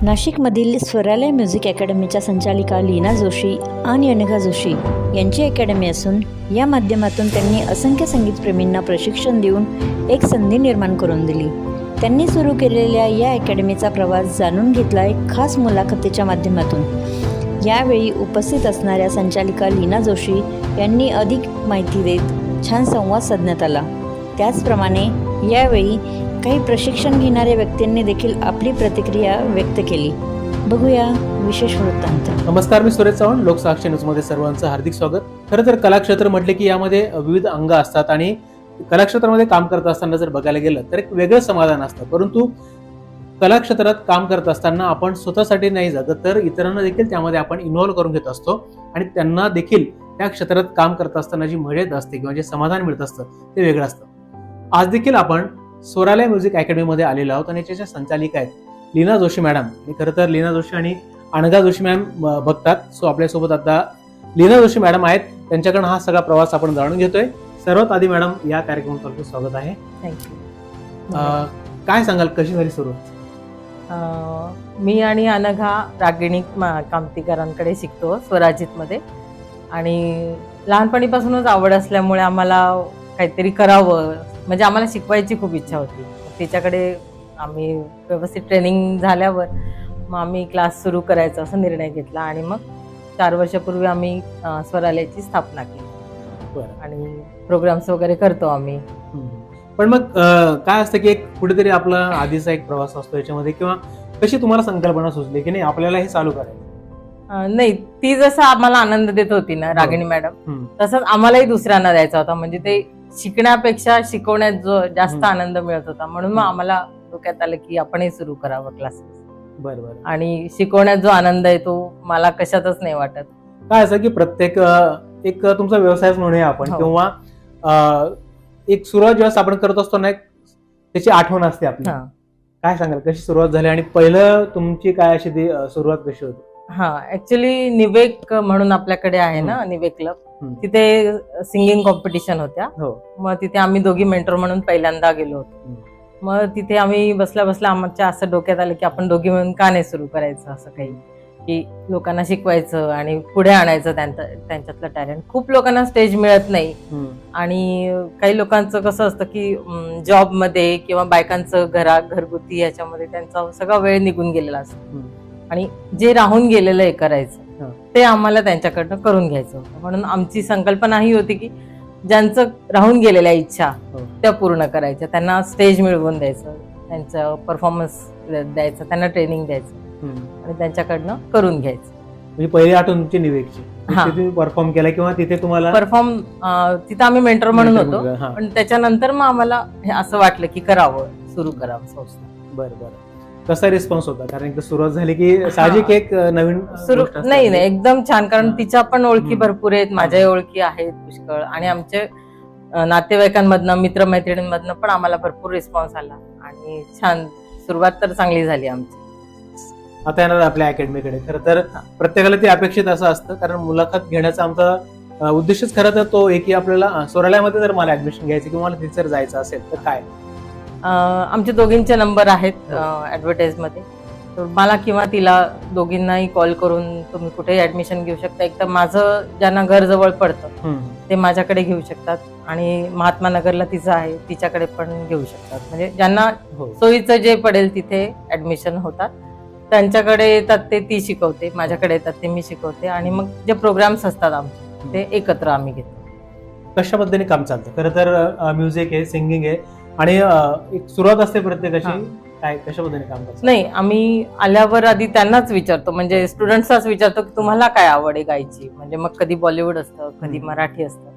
नाशिकमधील स्वरालय म्युझिक अकॅडमीच्या संचालिका लीना जोशी आणि अनघा जोशी यांची अकॅडमी असून या माध्यमातून त्यांनी असंख्य संगीतप्रेमींना प्रशिक्षण देऊन एक संधी निर्माण करून दिली. त्यांनी सुरू केलेल्या या अकॅडमीचा प्रवास जाणून घेतला एक खास मुलाखतीच्या माध्यमातून. यावेळी उपस्थित असणाऱ्या संचालिका लीना जोशी यांनी अधिक माहिती देत छान संवाद साधण्यात आला. त्याचप्रमाणे यावेळी काही प्रशिक्षण घेणाऱ्या व्यक्तींनी देखील आपली प्रतिक्रिया व्यक्त केली. बघूया विशेष वृत्तांत. नमस्कार, मी सुरेश चव्हाण, लोकसाक्षी न्यूजमध्ये सर्वांचं हार्दिक स्वागत. खरं तर कलाक्षेत्र म्हटले की यामध्ये विविध अंग असतात आणि कलाक्षेत्रामध्ये काम करत असताना जर बघायला गेलं तर एक वेगळं समाधान असतं. परंतु कलाक्षेत्रात काम करत असताना आपण स्वतःसाठी नाही जगत तर इतरांना देखील त्यामध्ये आपण इन्व्हॉल्व करून घेत असतो आणि त्यांना देखील त्या क्षेत्रात काम करत असताना जी मजा येत असते किंवा जे समाधान मिळत असतं ते वेगळं असतं. आज देखील आपण स्वरालय म्युझिक अकॅडमीमध्ये आलेलो आहोत आणि याच्या संचालिका आहेत लीना जोशी मॅडम. आणि खरं तर लीना जोशी आणि अनघा जोशी मॅम बघतात. सो आपल्यासोबत आता लीना जोशी मॅडम आहेत. त्यांच्याकडून हा सगळा प्रवास आपण जाणून घेतोय. सर्वात आधी मॅडम या कार्यक्रमात आपलं स्वागत आहे. थँक्यू. काय सांगाल, कशी झाली सुरुवात? मी आणि अनघा रागिणी कामतीकरांकडे शिकतो स्वराजितमध्ये आणि लहानपणीपासूनच आवड असल्यामुळे आम्हाला काहीतरी करावं म्हणजे आम्हाला शिकवायची खूप इच्छा होती. तिच्याकडे आम्ही व्यवस्थित ट्रेनिंग झाल्यावर मग आम्ही क्लास सुरू करायचा असा निर्णय घेतला आणि मग 4 वर्षापूर्वी आम्ही स्वरालयाची स्थापना केली आणि प्रोग्राम्स वगैरे करतो आम्ही. पण मग काय असतं की एक कुठेतरी आपला आधीचा एक प्रवास असतो याच्यामध्ये, किंवा कशी तुम्हाला संकल्पना सुचली की नाही आपल्याला हे चालू करायचं? नाही, ती जसं आम्हाला आनंद देत होती ना रागिणी मॅडम, तसंच आम्हालाही दुसऱ्यांना द्यायचा होता. म्हणजे ते शिकण्यापेक्षा शिकवण्यात जो जास्त आनंद मिळत होता म्हणून मग आम्हाला डोक्यात आलं की आपणही सुरू करावं क्लासेस. बरोबर. आणि शिकवण्यात जो आनंद आहे तो मला कशातच नाही वाटत. काय असं की प्रत्येक एक तुमचा व्यवसायच म्हणूया आपण, किंवा एक सुरुवात जेव्हा आपण करत असतो ना त्याची आठवण असते आपली. काय सांगाल, कशी सुरुवात झाली आणि पहिलं तुमची काय अशी ती सुरुवात कशी होती? ऍक्च्युली निवेक म्हणून आपल्याकडे आहे ना, निवेक क्लब, तिथे सिंगिंग कॉम्पिटिशन होत्या. मग तिथे आम्ही दोघी मेंटर म्हणून पहिल्यांदा गेलो होतो. मग तिथे आम्ही बसल्या बसल्या आमच्या असं डोक्यात आलं की आपण दोघी मिळून का नाही सुरू करायचं असं काही, की लोकांना शिकवायचं आणि पुढे आणायचं त्यांच्यातलं टॅलेंट. खूप लोकांना स्टेज मिळत नाही आणि काही लोकांचं कसं असतं की जॉबमध्ये किंवा बायकांचं घरगुती याच्यामध्ये त्यांचा सगळा वेळ निघून गेलेला असतो आणि जे राहून गेलेलं आहे करायचं ते आम्हाला त्यांच्याकडनं करून घ्यायचं होतं. म्हणून आमची संकल्पना ही होती की ज्यांचं राहून गेलेल्या इच्छा त्या पूर्ण करायच्या, त्यांना स्टेज मिळवून द्यायचं, त्यांचं परफॉर्मन्स द्यायचं, त्यांना ट्रेनिंग द्यायचं आणि त्यांच्याकडनं करून घ्यायचं. म्हणजे पहिली आठवण तुमची निवेकची, तुम्ही परफॉर्म केला किंवा तिथे तुम्हाला तिथं आम्ही मेंटर म्हणून होतो. पण त्याच्यानंतर मग आम्हाला असं वाटलं की करावं, सुरू करावं संस्था. बरं. कसा रिस्पॉन्स होता? कारण सुरुवात झाली की साहजिक एक नवीन नाही एकदम छान. कारण तिच्या पण ओळखी भरपूर आहेत, माझ्याही ओळखी आहेत पुष्कळ आणि आमचे नातेवाईकांमधनं मित्रमैत्रिणींमधनं पण आम्हाला भरपूर रिस्पॉन्स आला आणि छान सुरुवात तर चांगली झाली आमची. आता येणार आपल्या अकॅडमीकडे. खरं तर प्रत्येकाला ते अपेक्षित असं असतं, कारण मुलाखत घेण्याचा आमचा उद्देशच खरं तर तो एक की आपल्याला स्वरालयामध्ये जर मला ऍडमिशन घ्यायचं किंवा मला तिथे जर जायचं असेल तर काय. आमचे दोघींचे नंबर आहेत ऍडव्हर्टाईजमध्ये, तर मला किंवा तिला दोघींनाही कॉल करून तुम्ही कुठेही ऍडमिशन घेऊ शकता. एक तर माझं ज्यांना घर जवळ पडतं ते माझ्याकडे घेऊ शकतात आणि महात्मा नगरला तिचं आहे तिच्याकडे पण घेऊ शकतात. म्हणजे ज्यांना सोयीचं जे पडेल तिथे ऍडमिशन होतात. त्यांच्याकडे येतात ते ती शिकवते, माझ्याकडे येतात ते मी शिकवते आणि मग जे प्रोग्राम्स असतात आमचे ते एकत्र आम्ही घेतो. कशा पद्धतीने काम चालतं? खरं तर म्युझिक आहे, सिंगिंग आहे आणि एक सुरुवात असते प्रत्येकाची. काय कशा पद्धतीने काम करतात? नाही, आम्ही आल्यावर आधी त्यांनाच विचारतो, म्हणजे स्टुडंट्सलाच विचारतो की तुम्हाला काय आवड आहे गायची. म्हणजे मग कधी बॉलिवूड असतं, कधी मराठी असतं.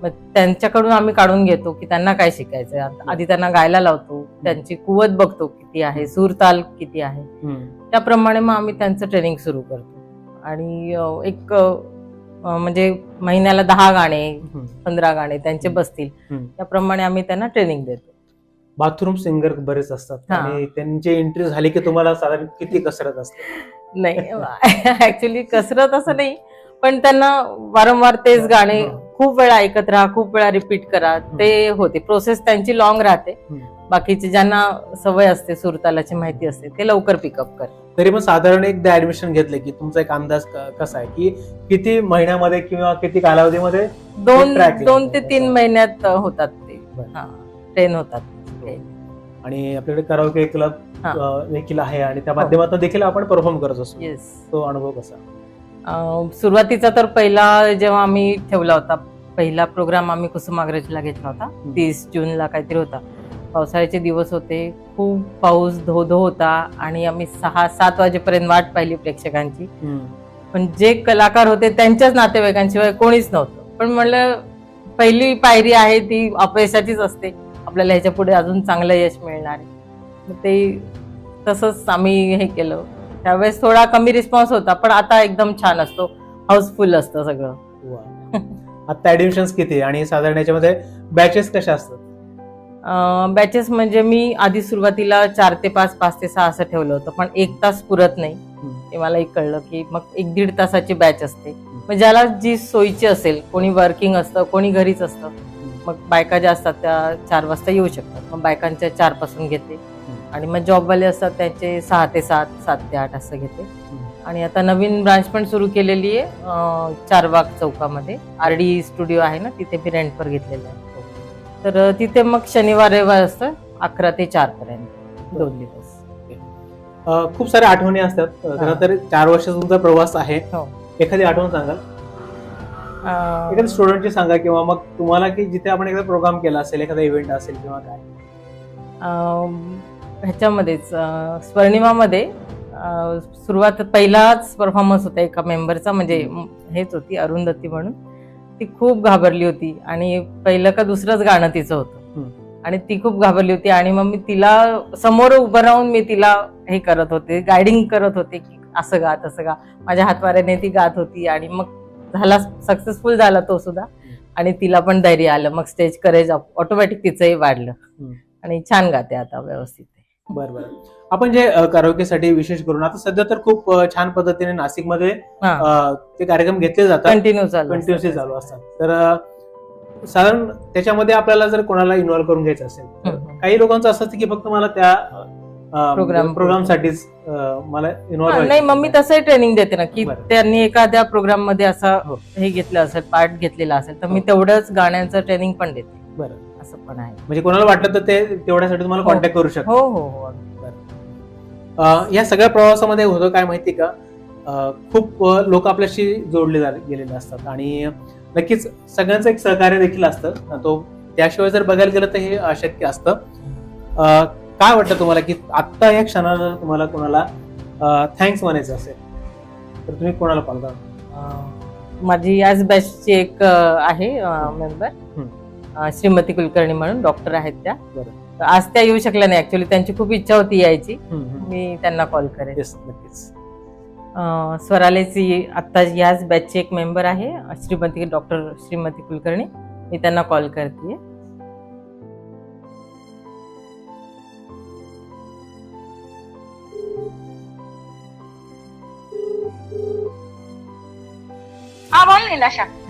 मग त्यांच्याकडून आम्ही काढून घेतो की त्यांना काय शिकायचंय. आधी त्यांना गायला लावतो, त्यांची कुवत बघतो किती आहे, सूर ताल किती आहे, त्याप्रमाणे मग आम्ही त्यांचं ट्रेनिंग सुरू करतो. आणि एक म्हणजे महिन्याला 10 गाणे 15 गाणे त्यांचे बसतील त्याप्रमाणे आम्ही त्यांना ट्रेनिंग देतो. बाथरूम सिंगर बरेच असतात आणि त्यांची एंट्री झाली की तुम्हाला साधारण किती कसरत असते? नाही ऍक्च्युली कसरत असं नाही, पण त्यांना वारंवार तेच गाणे खूप वेळा ऐकत राहा, खूप वेळा रिपीट करा, ते होते. प्रोसेस त्यांची लॉंग राहते. बाकीचे ज्यांना सवय असते, सुरतालाची माहिती असते, ते लवकर पिकअप करतात. तरी पण साधारण एकदा ऍडमिशन घेतलं की तुमचा एक अंदाज कसा आहे की किती महिन्यामध्ये किंवा किती कालावधीमध्ये? 2 ते 3 महिन्यात होतात ते ट्रेन होतात. आणि आपल्याकडे कराओके क्लब देखील आहे आणि त्या माध्यमातून देखील आपण परफॉर्म करत असतो. तो अनुभव कसा? सुरुवातीचा तर पहिला जेव्हा आम्ही ठेवला होता, पहिला प्रोग्राम आम्ही कुसुमाग्रजला घेतला होता. 30 जूनला काहीतरी होता. पावसाळ्याचे दिवस होते, खूप पाऊस धो होता आणि आम्ही 6-7 वाजेपर्यंत वाट पाहिली प्रेक्षकांची. पण जे कलाकार होते त्यांच्याच नातेवाईकांशिवाय कोणीच नव्हतं. पण म्हणलं पहिली पायरी आहे ती अपयशाचीच असते, आपल्याला ह्याच्या पुढे अजून चांगलं यश मिळणार आहे. ते तसंच आम्ही हे केलं. त्यावेळेस थोडा कमी रिस्पॉन्स होता, पण आता एकदम छान असतो, हाऊसफुल असतं सगळं. आता ऍडमिशन्स किती आणि साधारण याच्यामध्ये बॅचेस कशा असतात? बॅचेस म्हणजे मी आधी सुरुवातीला 4 ते 5, 5 ते 6 असं ठेवलं होतं, पण 1 तास पुरत नाही हे मला एक कळलं की मग 1-1.5 तासाची बॅच असते. मग ज्याला जी सोयीची असेल, कोणी वर्किंग असतं, कोणी घरीच असतं, मग बायका ज्या असतात त्या 4 वाजता येऊ शकतात. मग बायकांच्या 4 पासून घेते आणि मग जॉबवाले असतात त्याचे 6 ते 7, 7 ते 8 असं घेते. आणि आता नवीन ब्रांच पण सुरू केलेली आहे चारबाग चौकामध्ये. RD स्टुडिओ आहे ना, तिथे मी रेंटवर घेतलेलं आहे. तर तिथे मग शनिवार रविवार असतं 11 ते 4 पर्यंत 2 दिवस. खूप साऱ्या आठवणी असतात. खरं तर 4 वर्षाचा तुमचा प्रवास आहे. एखादी आठवण सांगाल? एखाद्या स्टुडंटची सांगा किंवा मग तुम्हाला की जिथे आपण एखादा प्रोग्राम केला असेल, एखादा इव्हेंट असेल किंवा काय? ह्याच्यामध्येच स्वर्णिमामध्ये सुरुवात पहिलाच परफॉर्मन्स होता एका मेंबरचा, म्हणजे हेच होती अरुंधती म्हणून. ती खूप घाबरली होती आणि पहिलं का दुसरंच गाणं तिचं होतं आणि ती खूप घाबरली होती. आणि मग मी तिला समोर उभं राहून मी तिला हे करत होते, गायडिंग करत होते की असं गा तसं गा. माझ्या हातवाऱ्याने ती गात होती आणि मग झाला, सक्सेसफुल झाला तो सुद्धा. आणि तिला पण धैर्य आलं, मग स्टेज करेज ऑटोमॅटिक तिचंही वाढलं आणि छान गाते आता व्यवस्थित. बरं. आपण जे कराओकेसाठी विशेष करून आता सध्या तर खूप छान पद्धतीने नाशिकमध्ये ते कार्यक्रम घेतले जातात, कंटिन्युअसली चालू असतात. तर साधारण त्याच्यामध्ये आपल्याला जर कोणाला इन्व्हॉल्व करून घ्यायचं असेल, काही लोकांचं असं असतं की फक्त मला त्या प्रोग्राम साठीच मला इन्व्हॉल्व. नाही, मग मी तसंही ट्रेनिंग देते ना की त्यांनी एखाद्या प्रोग्राम मध्ये असं हे घेतलं असेल, पार्ट घेतलेला असेल, तर मी तेवढंच गाण्यांचं ट्रेनिंग पण देते. बरं, असं पण आहे. म्हणजे कोणाला वाटलं तर ते तेवढ्यासाठी तुम्हाला कॉन्टॅक्ट करू शकतो. हो. या सगळ्या प्रवासामध्ये होतं काय माहिती का, खूप लोक आपल्याशी जोडले गेलेले असतात आणि नक्कीच सगळ्यांचं एक सहकार्य देखील असतं. तो त्याशिवाय जर बघायला गेलं तर हे अशक्य असतं. काय वाटतं तुम्हाला की आत्ता या क्षणाला तुम्हाला कोणाला थँक्स म्हणायचं असेल तर तुम्ही कोणाला कॉल करा? माझी याच बॅचची एक आहे मेंबर, श्रीमती कुलकर्णी म्हणून डॉक्टर आहेत त्या. आज त्या येऊ शकल्या नाही, ऍक्च्युअली त्यांची खूप इच्छा होती यायची. मी त्यांना कॉल करेन. नक्कीच. स्वरालेची आता याच बॅचची एक मेंबर आहे डॉक्टर श्रीमती कुलकर्णी, मी त्यांना कॉल करते.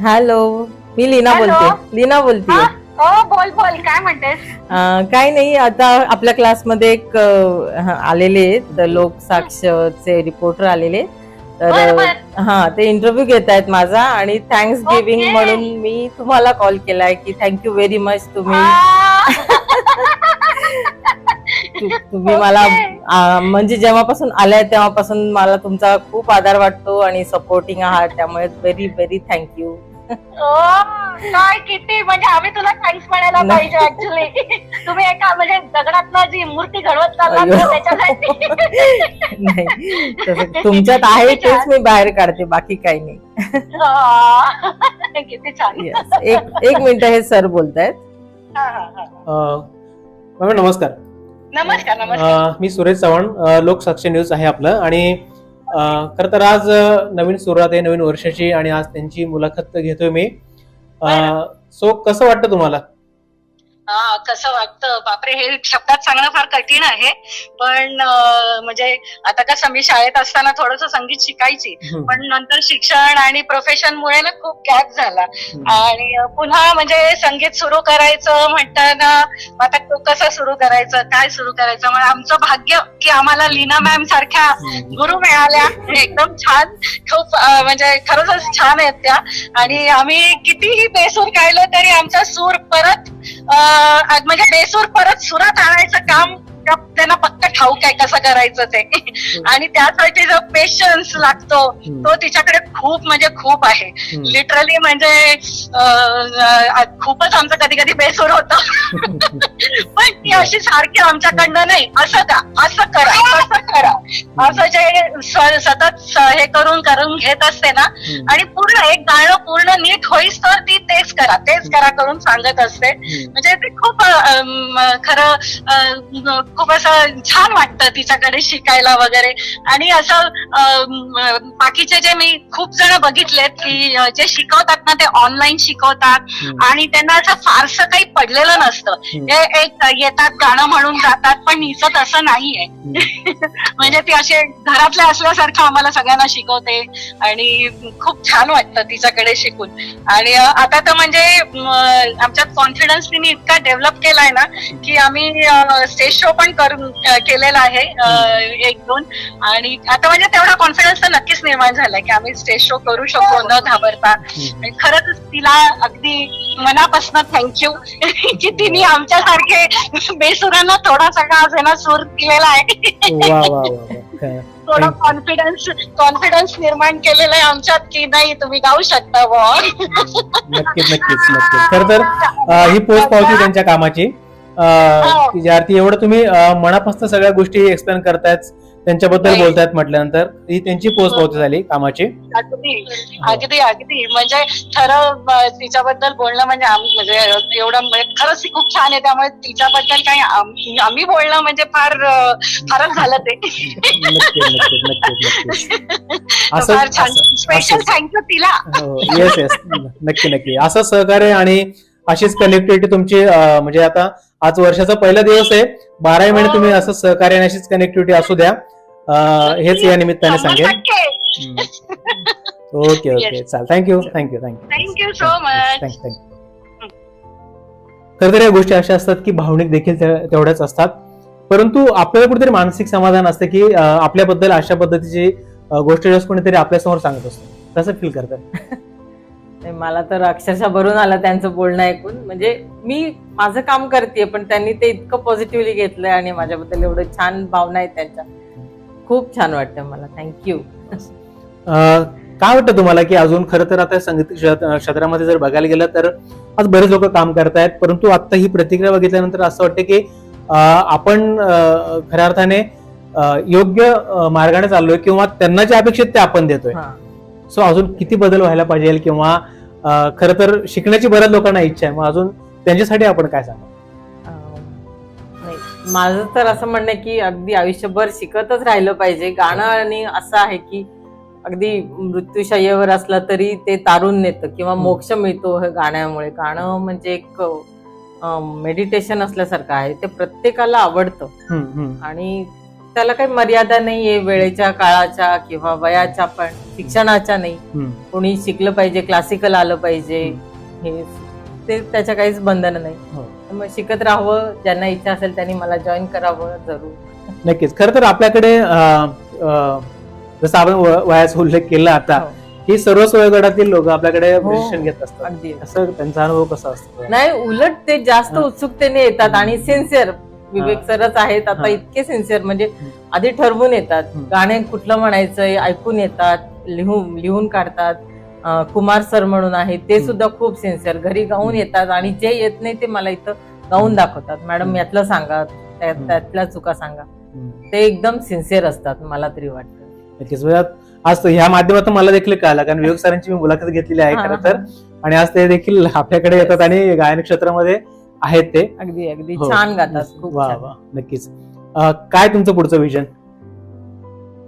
हॅलो, मी लीना बोलते. बोल काय म्हणतेस? काय नाही, आता आपल्या क्लासमध्ये एक आलेले लोकसाक्षचे रिपोर्टर आलेले, तर ते इंटरव्ह्यू घेत आहेत माझा आणि थँक्स गिव्हिंग म्हणून मी तुम्हाला कॉल केलाय की थँक्यू व्हेरी मच. तुम्ही मला म्हणजे जेव्हापासून आलाय तेव्हापासून मला तुमचा खूप आधार वाटतो आणि सपोर्टिंग आहात, त्यामुळे व्हेरी व्हेरी थँक्यू. काय किती, म्हणजे आम्ही तुला थँक्स म्हणायला पाहिजे. ऍक्च्युली तुम्ही एका म्हणजे दगडातनं जी मूर्ती घडवत चालला त्याच्यासाठी. नाही, तुमच्यात आहे तेच मी बाहेर काढते, बाकी काही नाही. किती छान. एक मिनिट, हे सर बोलतायत. नमस्कार. नमस्कार. मी सुरेश चव्हाण, लोकसाक्षी न्यूज आहे आपलं. आणि खर तर आज नवीन सुरुवात आहे नवीन वर्षाची आणि आज त्यांची मुलाखत घेतोय मी. सो कसं वाटतं तुम्हाला? कसं वाटतं बापरे, हे शब्दात सांगणं फार कठीण आहे. पण म्हणजे आता कसं मी शाळेत असताना थोडंसं संगीत शिकायची, पण नंतर शिक्षण आणि प्रोफेशनमुळे ना खूप गॅप झाला. आणि पुन्हा म्हणजे संगीत सुरू करायचं म्हणताना आता कसं सुरू करायचं, काय सुरू करायचं. मग आमचं भाग्य की आम्हाला लीना मॅम सारख्या गुरु मिळाल्या, एकदम छान, खूप म्हणजे खरंच छान आहेत त्या. आणि आम्ही कितीही बेसूर गायलं तरी आमचा सूर परत म्हणजे बेसूर परत सुरात आणायचं काम त्यांना पक्क ठाऊक आहे कसं करायचं ते. आणि त्यासाठी जो पेशन्स लागतो तो तिच्याकडे खूप म्हणजे खूप आहे. लिटरली म्हणजे खूपच आमचं कधी कधी बेसूर होतं. पण ती अशी सारखी आमच्याकडनं नाही, असं का, असं करा, असं करा, असं जे सतत हे करून घेत असते ना. आणि पूर्ण एक गाणं पूर्ण नीट होईस तर ती तेच करा करून सांगत असते. म्हणजे ते खूप खरं खूप असं छान वाटतं तिच्याकडे शिकायला वगैरे. आणि असं बाकीचे जे मी खूप जण बघितलेत की जे शिकवतात ना ते ऑनलाईन शिकवतात आणि त्यांना असं फारसं काही पडलेलं नसतं. ते एक येतात गाणं म्हणून जातात, पण हिचं तसं नाहीये. म्हणजे ती असे घरातल्या असल्यासारखं आम्हाला सगळ्यांना शिकवते आणि खूप छान वाटतं तिच्याकडे शिकून. आणि आता तर म्हणजे आमच्यात कॉन्फिडन्स तिने इतका डेव्हलप केलाय ना की आम्ही स्टेज शो पण करून केलेला आहे 1-2. आणि आता म्हणजे तेवढा कॉन्फिडन्स तर नक्कीच निर्माण झालाय की आम्ही स्टेज शो करू शकतो न घाबरता. आणि खरंच तिला अगदी मनापासून थँक्यू की तिने आमच्यासारखे बेसुरांना थोडासा का असेना सूर दिलेला आहे. थोडा कॉन्फिडन्स निर्माण केलेला आहे आमच्यात की नाही तुम्ही गाऊ शकता. नक्कीच. खर तर ही पोच पावती त्यांच्या कामाची विद्यार्थी एवढं तुम्ही मनापासून सगळ्या गोष्टी एक्सप्लेन करतायत, त्यांच्याबद्दल बोलतायत म्हटल्यानंतर ही त्यांची पोच पावती झाली कामाची. अगदी म्हणजे खरं तिच्याबद्दल बोलणं म्हणजे एवढं खरंच खूप छान आहे. त्यामुळे तिच्याबद्दल काही आम्ही बोलणं म्हणजे फारच झालं ते. फार छान, स्पेशल थँक्यू तिला. येस नक्की असं सहकार्य आणि अशीच कनेक्टिव्हिटी तुमची म्हणजे आता आज वर्षाचा पहिला दिवस आहे, 12 महिने तुम्ही असं सहकार्य आणि अशीच कनेक्टिव्हिटी असू द्या, हेच या निमित्ताने सांगेन. ओके चाल, थँक्यू सो मच. खरं तर या गोष्टी अशा असतात की भावनिक देखील तेवढ्याच असतात, परंतु आपल्याला कुठेतरी मानसिक समाधान असतं की आपल्याबद्दल अशा पद्धतीची गोष्ट कोणीतरी आपल्यासमोर सांगत असतो. कसं फील करतात? मला तर अक्षरशः भरून आलं त्यांचं बोलणं ऐकून. म्हणजे मी माझं काम करते पण त्यांनी ते इतकं पॉझिटिव्हली घेतलंय आणि माझ्याबद्दल एवढं छान भावना आहेत त्यांच्या. खूप छान वाटतं मला. थँक्यू. काय वाटतं तुम्हाला की अजून खरं तर आता संगीत क्षेत्रामध्ये जर बघायला गेलं तर आज बरेच लोक काम करतायत, परंतु आता ही प्रतिक्रिया बघितल्यानंतर असं वाटतं की आपण खऱ्या अर्थाने योग्य मार्गाने चाललोय किंवा त्यांना जे अपेक्षित ते आपण देतोय. सो अजून किती बदल व्हायला पाहिजे किंवा खरं तर शिकण्याची बऱ्याच लोकांना इच्छा आहे, मग अजून त्यांच्यासाठी आपण काय सांगा? माझं तर असं म्हणणं आहे की अगदी आयुष्यभर शिकतच राहिलं पाहिजे. गाणं आणि असं आहे की अगदी मृत्यूशय्येवर असला तरी ते तारून नेतं किंवा मोक्ष मिळतो हे गाण्यामुळे. गाणं म्हणजे एक मेडिटेशन असल्यासारखं आहे, ते प्रत्येकाला आवडतं आणि त्याला काही मर्यादा नाहीये, वेळेच्या, काळाच्या किंवा वयाच्या, पण शिक्षणाच्या नाही. कोणी शिकलं पाहिजे, क्लासिकल आलं पाहिजे, हे ते त्याच्या काहीच बंधन नाही. मग शिकत राहावं, ज्यांना इच्छा असेल त्यांनी मला जॉईन करावं जरूर. नक्कीच. खरं तर आपल्याकडे जसं आपण वयाचा उल्लेख केला आता की सर्वच वयोगटातील लोक आपल्याकडे प्रशिक्षण घेत असतात. अगदी. असं त्यांचा अनुभव कसा असतो? नाही, उलट ते जास्त उत्सुकतेने येतात आणि सिन्सिअर. विवेक सरच आहेत आता इतके सिन्सिअर, म्हणजे आधी ठरवून येतात गाणे कुठलं म्हणायचंय, ऐकून येतात, लिहून काढतात. कुमार सर म्हणून आहे ते सुद्धा खूप सिन्सिअर, घरी गाऊन येतात आणि जे येत नाही ते मला इथं गाऊन दाखवतात. मॅडम यातलं सांगा, त्यातल्या चुका सांगा. ते एकदम सिन्सिअर असतात मला तरी वाटतं. आज ह्या माध्यमातून मला देखील कळालं, कारण विवेक सरांची मी मुलाखत घेतलेली आहे खरं तर, आणि आज ते देखील आपल्याकडे येतात आणि गायन क्षेत्रामध्ये आहेत ते. अगदी अगदी छान गातात. खूप नक्कीच. काय तुमचं पुढचं विजन?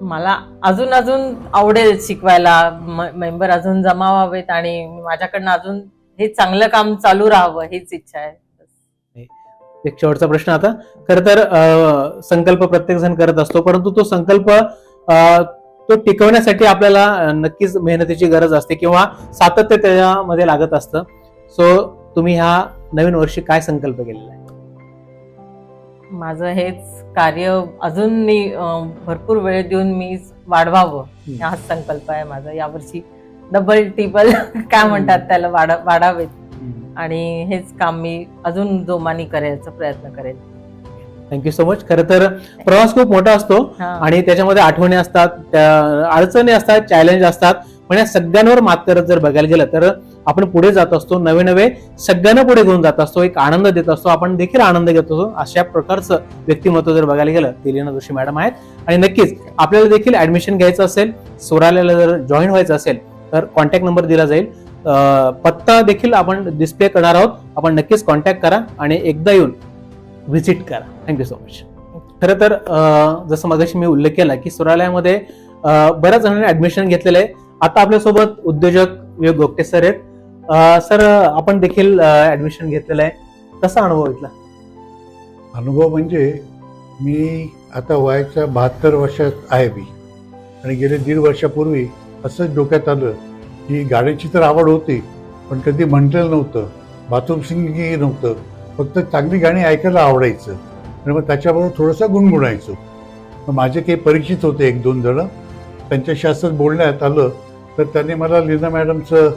मला अजून आवडेल शिकवायला, मेंबर अजून जमावावेत आणि माझ्याकडनं अजून हे चांगलं काम चालू राहावं हीच इच्छा आहे. एक शेवटचा प्रश्न आता. खरं तर संकल्प प्रत्येक जण करत असतो, परंतु तो संकल्प तो टिकवण्यासाठी आपल्याला नक्कीच मेहनतीची गरज असते किंवा सातत्य त्याच्यामध्ये लागत असतं. सो तुम्ही ह्या नवीन वर्षी काय संकल्प केलेला आहे? माझं हेच कार्य अजून मी भरपूर वेळ देऊन मी वाढवावं, हाच संकल्प आहे माझा. यावर्षी डबल टिबल काय म्हणतात त्याला वाढावेत, आणि हेच काम मी अजून जोमाने करायचा प्रयत्न करेन. Thank you so much. खरं तर प्रवास खूप मोठा असतो आणि त्याच्यामध्ये आठवणी असतात, अडचणी असतात, चॅलेंज असतात, पण या सगळ्यांवर मात करत जर बघायला गेलं तर आपण पुढे जात असतो, नवे नवे सगळ्यांना पुढे घेऊन जात असतो, एक आनंद देत असतो, आपण देखील आनंद घेत असतो. अशा प्रकारचं व्यक्तिमत्व जर बघायला गेलं ते लीना जोशी मॅडम आहेत. आणि नक्कीच आपल्याला देखील ऍडमिशन घ्यायचं असेल, सोराल्याला जर जॉईन व्हायचं असेल तर कॉन्टॅक्ट नंबर दिला जाईल, पत्ता देखील आपण डिस्प्ले करणार आहोत. आपण नक्कीच कॉन्टॅक्ट करा आणि एकदा येऊन व्हिजिट करा. Thank you so much. खरं तर जसं मगाशी मी उल्लेख केला की सोरालयामध्ये बऱ्याच जणांनी ऍडमिशन घेतलेलं आहे. आता आपल्यासोबत उद्योजक विवेक गोगटे सर आहेत. सर, आपण देखील ऍडमिशन घेतलेलं आहे, कसा अनुभव घेतला? अनुभव म्हणजे मी आता वयाच्या 72 वर्षात आहे मी, आणि गेले 1.5 वर्षापूर्वी असंच डोक्यात आलं की गाण्याची तर आवड होती, पण कधी म्हटलेलं नव्हतं, बाथरूम सिंगिंगही नव्हतं, फक्त चांगली गाणी ऐकायला आवडायचं आणि मग त्याच्याबरोबर थोडंसं गुणगुणायचो. मग माझे काही परिचित होते 1-2 जण, त्यांच्याशी असंच बोलण्यात आलं तर त्यांनी मला लीना मॅडमचं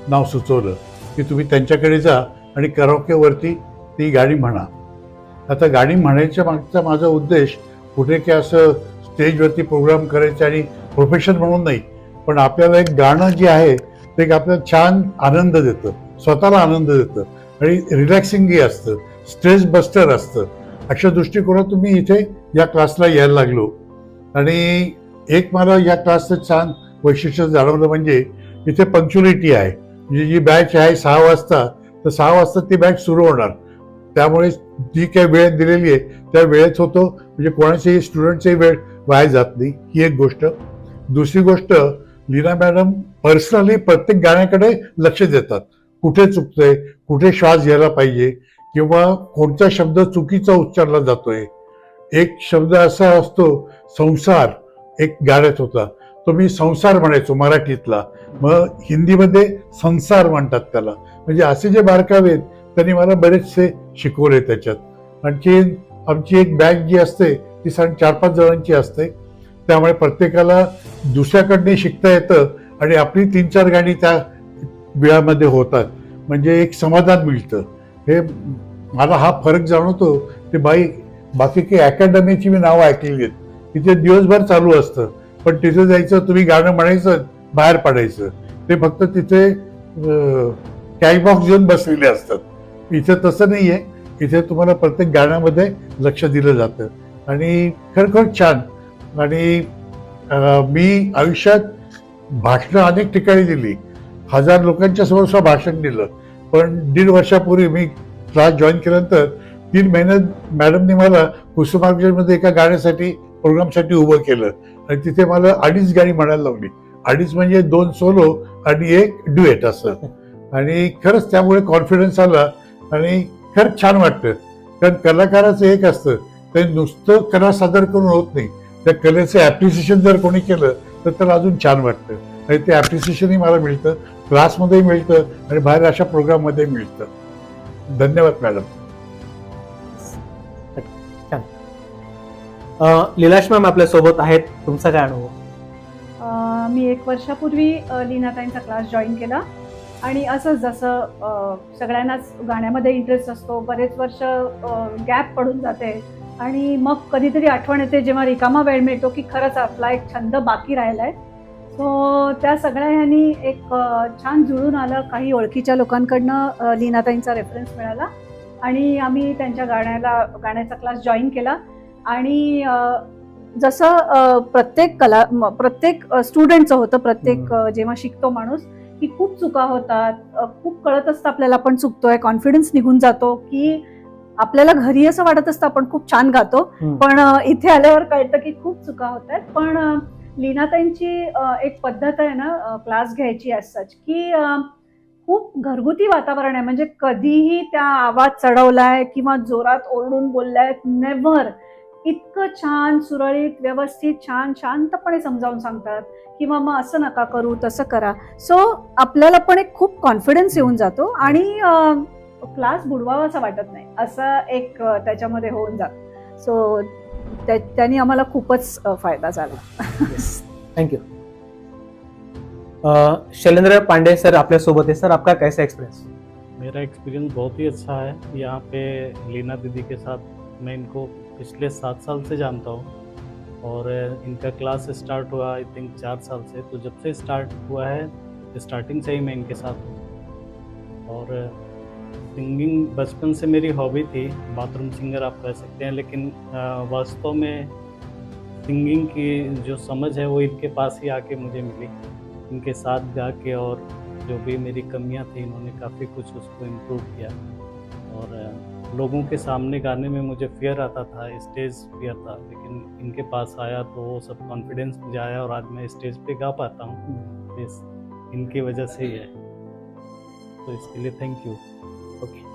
नाव सुचवलं की तुम्ही त्यांच्याकडे जा आणि कराओकेवरती ती गाणी म्हणा. आता गाणी म्हणायच्या मागचा माझा उद्देश कुठे की असं स्टेजवरती प्रोग्राम करायचे आणि प्रोफेशन म्हणून नाही, पण आपल्याला एक गाणं जे आहे ते एक आपल्याला छान आनंद देतं, स्वतःला आनंद देतं आणि रिलॅक्सिंगही असतं, स्ट्रेस बस्टर असतं. अशा दृष्टिकोनातून मी इथे या क्लासला यायला लागलो. आणि एक मला या क्लासचं छान वैशिष्ट्य जाणवलं म्हणजे इथे पंक्च्युअलिटी आहे. म्हणजे जी बॅच आहे 6 वाजता, तर 6 वाजता ती बॅच सुरू होणार, त्यामुळे जी काही वेळ दिलेली आहे त्या वेळेत होतो, म्हणजे कोणाच्याही स्टुडंटचाही वेळ वाया जात नाही, ही एक गोष्ट. दुसरी गोष्ट, लीना मॅडम पर्सनली प्रत्येक गाण्याकडे लक्ष देतात, कुठे चुकतंय, कुठे श्वास घ्यायला पाहिजे किंवा कोणता शब्द चुकीचा उच्चारला जातोय. एक शब्द असा असतो संसार, एक गाण्यात होता, तो मी संसार म्हणायचो मराठीतला, मग हिंदीमध्ये संसार म्हणतात त्याला. म्हणजे असे जे बारकावे आहेत त्यांनी मला बरेचसे शिकवले त्याच्यात. आणखी आमची एक बॅच जी असते ती 4-5 जणांची असते, त्यामुळे प्रत्येकाला दुसऱ्याकडनं शिकता येतं आणि आपली 3-4 गाणी त्या वेळामध्ये होतात, म्हणजे एक समाधान मिळतं. हे मला हा फरक जाणवतो की बाकी काही अकॅडमीची मी नावं ऐकलेली आहेत, तिथे दिवसभर चालू असतं, पण तिथे जायचं, तुम्ही गाणं म्हणायचं, बाहेर पडायचं, ते फक्त तिथे कॅश बॉक्स घेऊन बसलेले असतात. इथे तसं नाहीये, इथे तुम्हाला प्रत्येक गाण्यामध्ये लक्ष दिलं जातं आणि खरोखर छान. आणि मी आयुष्यात भाषणं अनेक ठिकाणी दिली, 1000 लोकांच्या समोर सुद्धा भाषण दिलं, पण 1.5 वर्षापूर्वी मी क्लास जॉईन केल्यानंतर 3 महिन्यात मॅडमने मला कुसुमाग्रजमध्ये एका गाण्यासाठी प्रोग्रामसाठी उभं केलं आणि तिथे मला 2.5 गाणी म्हणायला लावली. 2.5 म्हणजे 2 सोलो आणि 1 ड्युएट असं. आणि खरंच त्यामुळे कॉन्फिडन्स आला आणि खरंच छान वाटतं. कारण कलाकाराचं एक असतं, ते नुसतं कला सादर करून होत नाही, त्या कलेचं ॲप्रिसिएशन जर कोणी केलं तर त्याला अजून छान वाटतं. आणि ते ॲप्रिसिएशनही मला मिळतं, क्लासमध्येही मिळतं आणि बाहेर अशा प्रोग्राममध्ये मिळतं. धन्यवाद मॅडम. लीलाश मॅम आपल्या सोबत आहेत, तुमचा काय अनुभव? मी 1 वर्षापूर्वी लीनाताईंचा क्लास जॉईन केला आणि असंच जसं सगळ्यांनाच गाण्यामध्ये इंटरेस्ट असतो, बरेच वर्ष गॅप पडून जाते आणि मग कधीतरी आठवण येते जेव्हा रिकामा वेळ मिळतो की खरंच आपला एक छंद बाकी राहिला आहे. सो त्या सगळ्या ह्यांनी एक छान जुळून आलं. काही ओळखीच्या लोकांकडनं लीनाताईंचा रेफरन्स मिळाला आणि आम्ही त्यांच्या गाण्याचा क्लास जॉईन केला. आणि जसं प्रत्येक स्टुडंटचं होतं, प्रत्येक जेव्हा शिकतो माणूस की खूप चुका होतात, खूप कळत असतं आपल्याला आपण चुकतोय, कॉन्फिडन्स निघून जातो की आपल्याला घरी असं वाटत असतं आपण खूप छान गातो, पण इथे आल्यावर कळतं की खूप चुका होत आहेत. पण लीनाताईंची एक पद्धत आहे ना क्लास घ्यायची as such की खूप घरगुती वातावरण आहे. म्हणजे कधीही त्या आवाज चढवलाय किंवा जोरात ओरडून बोललाय, नेव्हर. इतकं छान सुरळीत व्यवस्थित छान शांतपणे समजावून सांगतात किंवा मग असं नका करू तसं करा. सो आपल्याला पण एक खूप कॉन्फिडन्स येऊन जातो आणि क्लास बुडवावा असं वाटत नाही, असं एक त्याच्यामध्ये होऊन जात. सो त्यांनी आम्हाला खूपच फायदा झाला. Thank you. Shailendra Pandey sir आपल्या सोबत है. सर आपका कैसा एक्सपीरियंस? मेरा एक्सपीरियंस बहुत ही अच्छा है. यहाँ पे लीना दीदी के साथ मैं इनको पिछले 7 साल से जानता हूँ और इनका क्लास स्टार्ट हुआ आई थिंक 4 साल से. तो जब से स्टार्ट हुआ है स्टार्टिंग से ही मैं इनके साथ हूँ और सिंगिंग बचपन से मेरी हॉबी थी. बाथरूम सिंगर आप कह सकते हैं, लेकिन वास्तव में सिंगिंग की जो समझ है वो इनके पास ही आके मुझे मिली. इनके साथ गा के और जो भी मेरी कमियां थी इन्होंने काफ़ी कुछ उसको इम्प्रूव किया. और लोगों के सामने गाने में मुझे फियर आता था, स्टेज फियर था, लेकिन इनके पास आया तो वो सब कॉन्फिडेंस मुझे आया और आज मैं स्टेज पे गा पाता हूँ. इस इनकी वजह से ही है, तो इसके लिए thank you. Okay.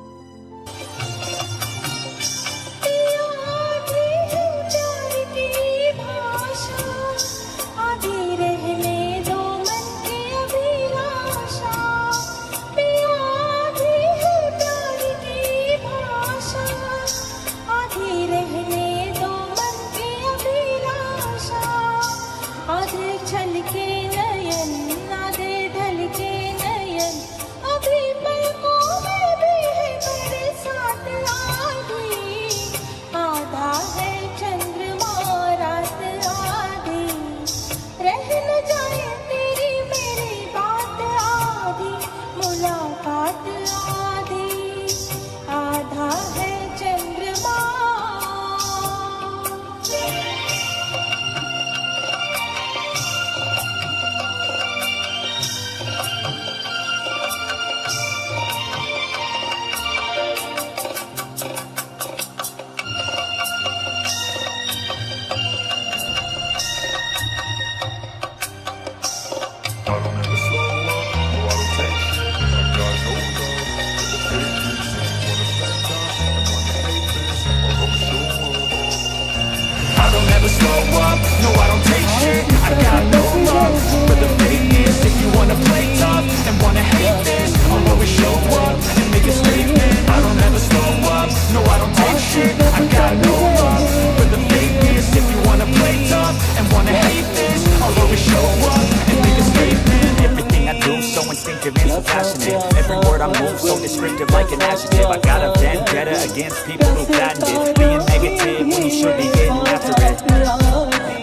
Every word I move so descriptive like an adjective. I got a vendetta against people who patented being negative when you should be getting after it.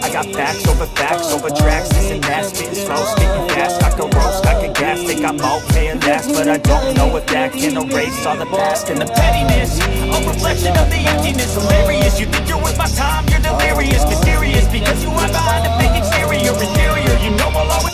I got facts over tracks. This and that, spitting slow, speaking fast. I could roast, I could gas, think I'm okay at last, but I don't know if that can erase all the past and the pettiness. A reflection of the emptiness, hilarious. You think you're worth my time, you're delirious, mysterious, because you are behind a fake exterior. Inferior, you know I'll always.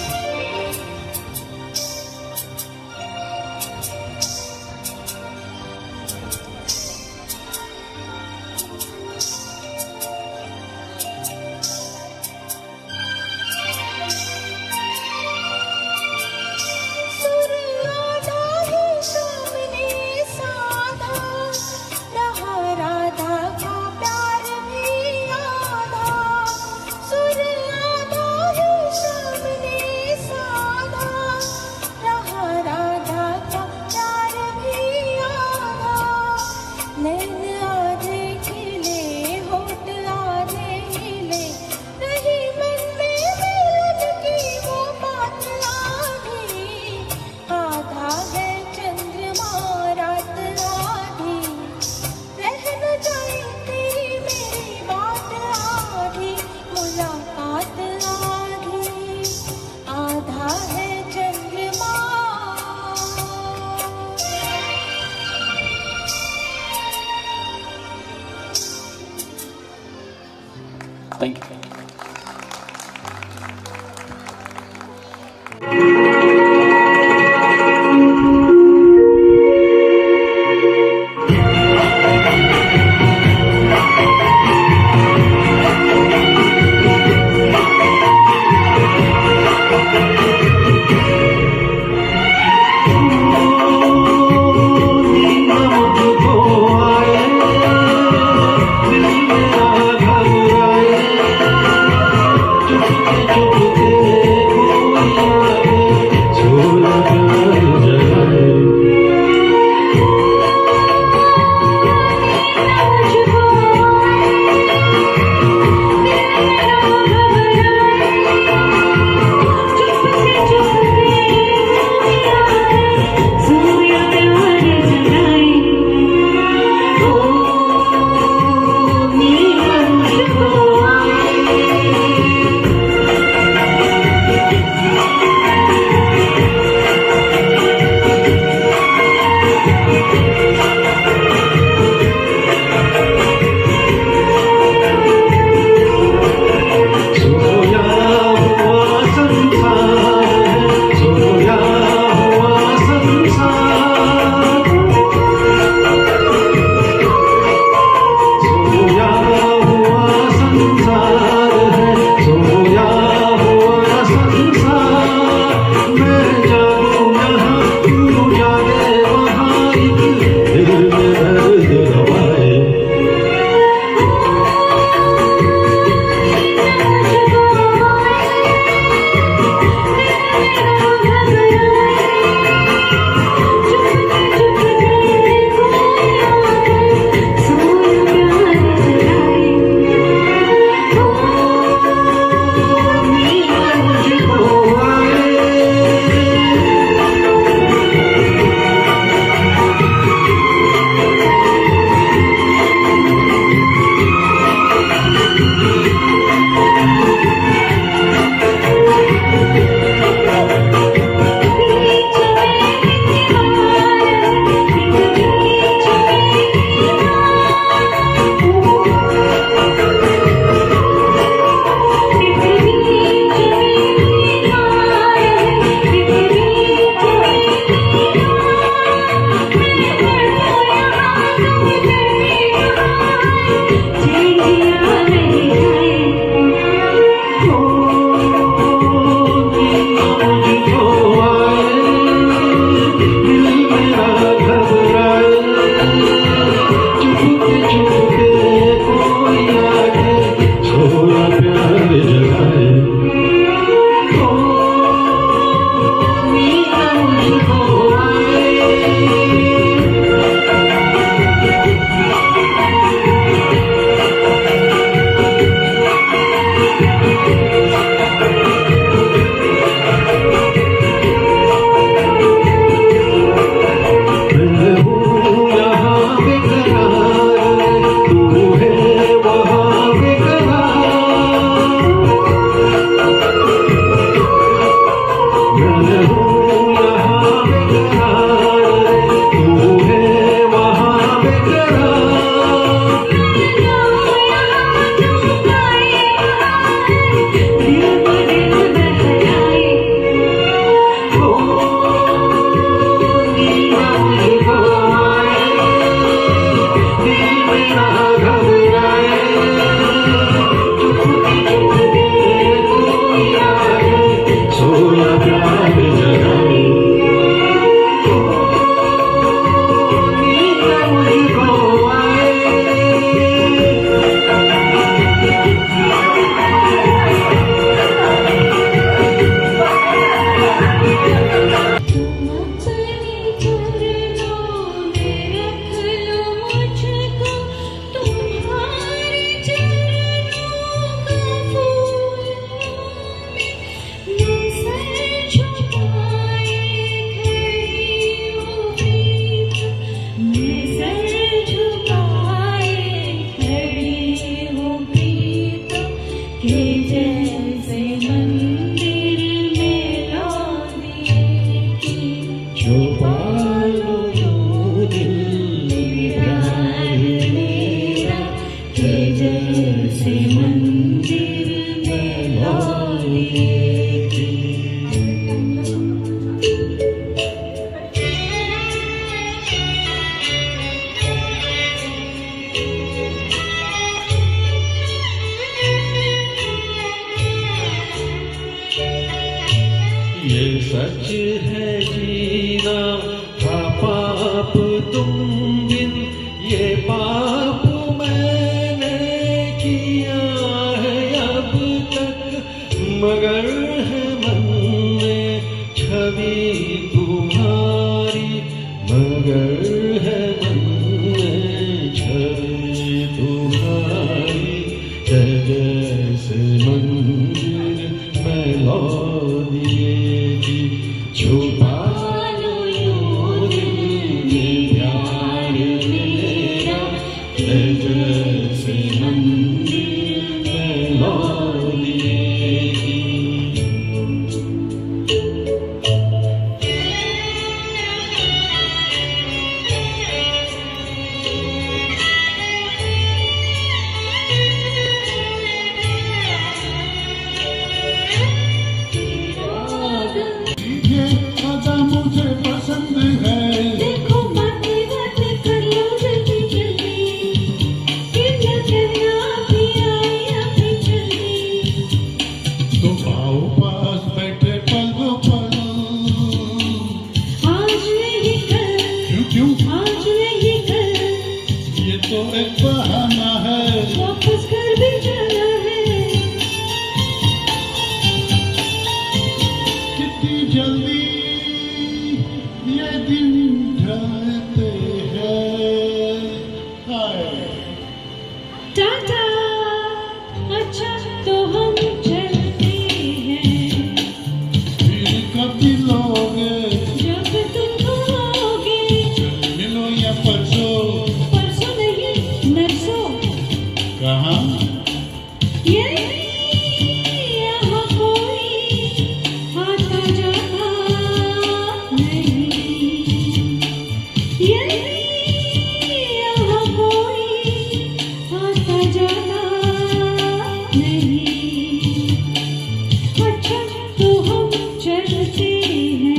Thank you. जैसे मंदिर में लौलिए की। ये सच है जीना था पाप तुम बिन, ये पाप मैंने किया है अब तक, मगर है मन में छवि तुम्हारी, मगर है मन में छवि तुम्हारी, जैसे मंदिर में लौलिए की। छुपा लो यूं दिल में प्यार मेरा, जैसे मंदिर में लौलिए की। ये अदा मुझे पसंद है, देखो बातें बातें कर लो जल्दी जल्दी, क्या करना भी आया भी जल्दी। तो आओ पास बैठे पल दो पल, आज नहीं कल। क्यों क्यों? आज नहीं कल, ये तो एक बहाना है, वापस घर भी जाना है। कितनी जल्दी ये दिन ढलते हैं, हाय। टाटा, अच्छा तो हम चलते हैं, फिर कब मिलोगे? जब तुम कहोगे। कल मिलो या परसों? परसों नहीं, नरसों। कहाँ? यहाँ कोई आता जाता नहीं, यहाँ कोई आता जाता नहीं। अच्छा तो हम चलते हैं।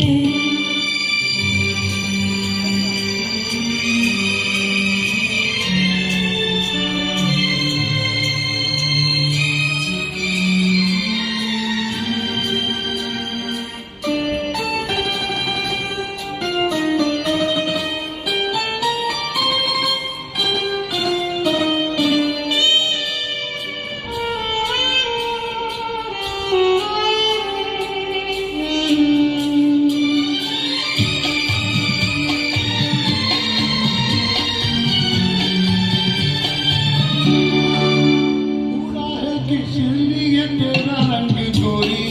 उड़ा है किस लिए तेरा रंग गोरी,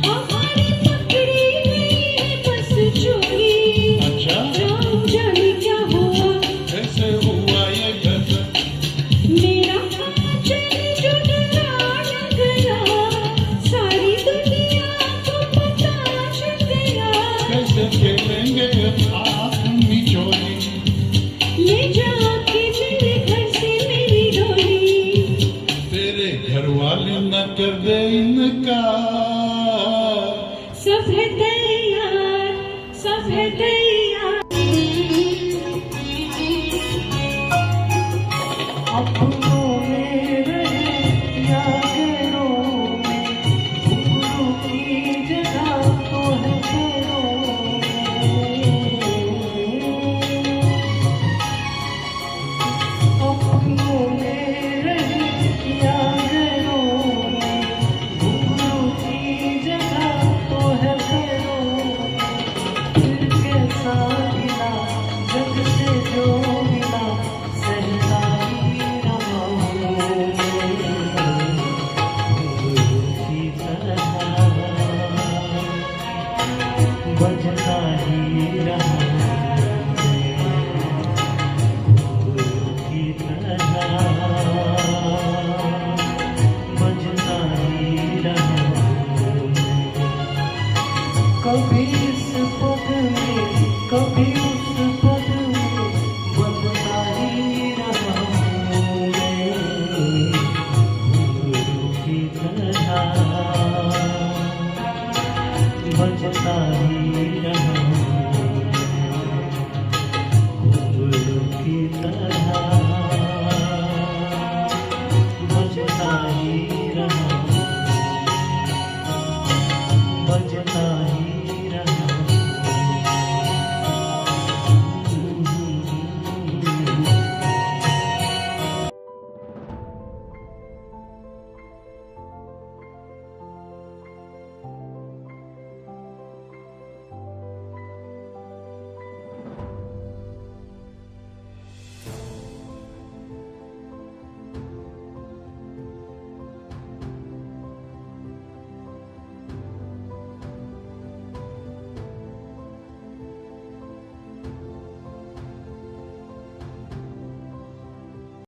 हमारी पकड़ी गई है बस चोरी। अच्छा, जाऊं जाने क्या हुआ, कैसे हुआ ये घटना, मेरा कांचन जो डरा गया, सारी दुनिया को पता चल गया। कैसे खेलेंगे आप निचोली, ले जाके मेरे घर से मेरी डोली, तेरे घर वाले न कर दे इनकार। सब है तैयार, सब है तैयार।